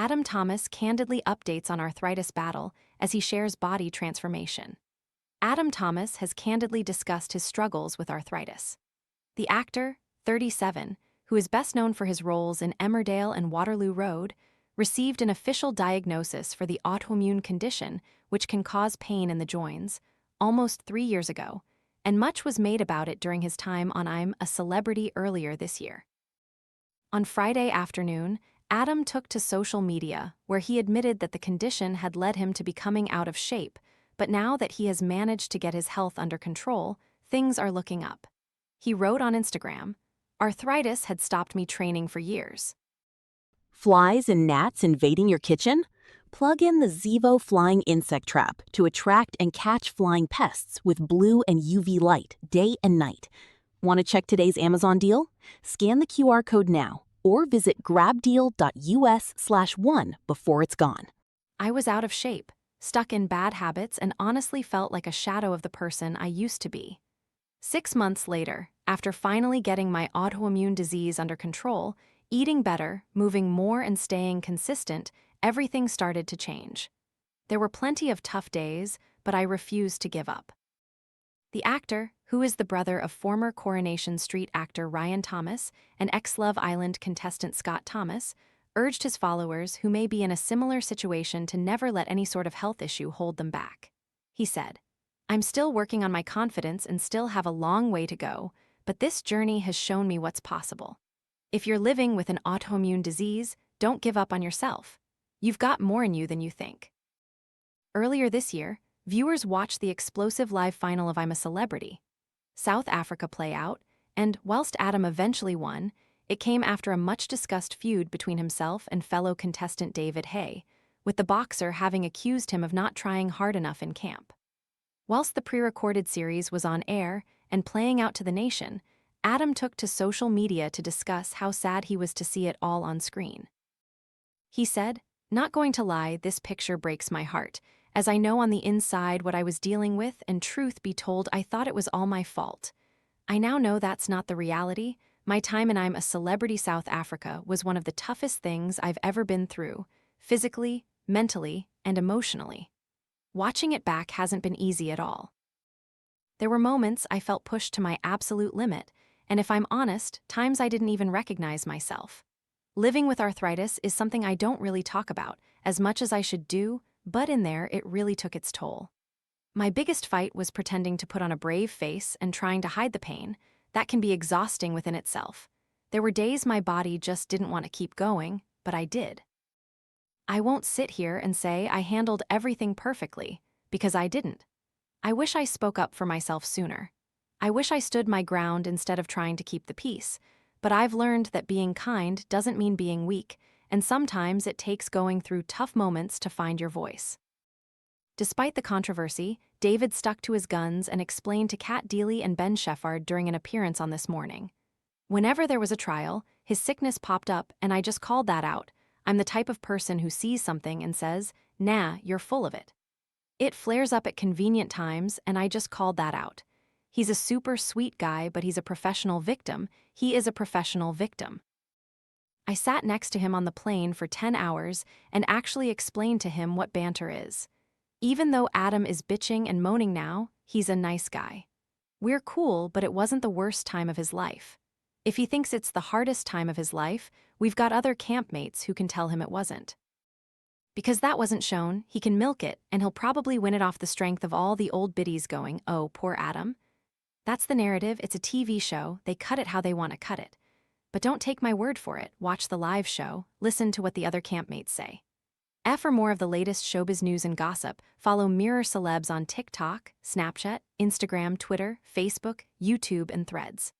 Adam Thomas candidly updates on arthritis battle as he shares body transformation. Adam Thomas has candidly discussed his struggles with arthritis. The actor, 37, who is best known for his roles in Emmerdale and Waterloo Road, received an official diagnosis for the autoimmune condition which can cause pain in the joints, almost 3 years ago, and much was made about it during his time on I'm a Celebrity earlier this year. On Friday afternoon, Adam took to social media where he admitted that the condition had led him to becoming out of shape, but now that he has managed to get his health under control, things are looking up. He wrote on Instagram, "Arthritis had stopped me training for years." Flies and gnats invading your kitchen? Plug in the Zevo flying insect trap to attract and catch flying pests with blue and UV light day and night. Want to check today's Amazon deal? Scan the QR code now or visit grabdeal.us/1 before it's gone. I was out of shape, stuck in bad habits, and honestly felt like a shadow of the person I used to be. 6 months later, after finally getting my autoimmune disease under control, eating better, moving more, and staying consistent, everything started to change. There were plenty of tough days, but I refused to give up. The actor, who is the brother of former Coronation Street actor Ryan Thomas and ex-Love Island contestant Scott Thomas, urged his followers who may be in a similar situation to never let any sort of health issue hold them back. He said, "I'm still working on my confidence and still have a long way to go, but this journey has shown me what's possible. If you're living with an autoimmune disease, don't give up on yourself. You've got more in you than you think." Earlier this year, viewers watched the explosive live final of I'm a Celebrity. South Africa play out, and whilst Adam eventually won, it came after a much-discussed feud between himself and fellow contestant David Hay, with the boxer having accused him of not trying hard enough in camp. Whilst the pre-recorded series was on air and playing out to the nation, Adam took to social media to discuss how sad he was to see it all on screen. He said, "Not going to lie, this picture breaks my heart, as I know on the inside what I was dealing with, and truth be told, I thought it was all my fault. I now know that's not the reality. My time in I'm a Celebrity South Africa was one of the toughest things I've ever been through, physically, mentally, and emotionally. Watching it back hasn't been easy at all. There were moments I felt pushed to my absolute limit, and if I'm honest, times I didn't even recognize myself. Living with arthritis is something I don't really talk about, as much as I should do, but in there it really took its toll. My biggest fight was pretending to put on a brave face and trying to hide the pain. That can be exhausting within itself. There were days my body just didn't want to keep going, but I did. I won't sit here and say I handled everything perfectly, because I didn't. I wish I spoke up for myself sooner. I wish I stood my ground instead of trying to keep the peace, but I've learned that being kind doesn't mean being weak, and sometimes it takes going through tough moments to find your voice." Despite the controversy, David stuck to his guns and explained to Kat Deely and Ben Sheffard during an appearance on This Morning. "Whenever there was a trial, his sickness popped up and I just called that out. I'm the type of person who sees something and says, 'Nah, you're full of it.' It flares up at convenient times and I just called that out. He's a super sweet guy, but he's a professional victim. He is a professional victim. I sat next to him on the plane for 10 hours and actually explained to him what banter is. Even though Adam is bitching and moaning now, he's a nice guy. We're cool, but it wasn't the worst time of his life. If he thinks it's the hardest time of his life, we've got other campmates who can tell him it wasn't. Because that wasn't shown, he can milk it, and he'll probably win it off the strength of all the old biddies going, 'Oh, poor Adam.' That's the narrative. It's a TV show. They cut it how they want to cut it. But don't take my word for it. Watch the live show. Listen to what the other campmates say." For more of the latest showbiz news and gossip, follow Mirror Celebs on TikTok, Snapchat, Instagram, Twitter, Facebook, YouTube, and Threads.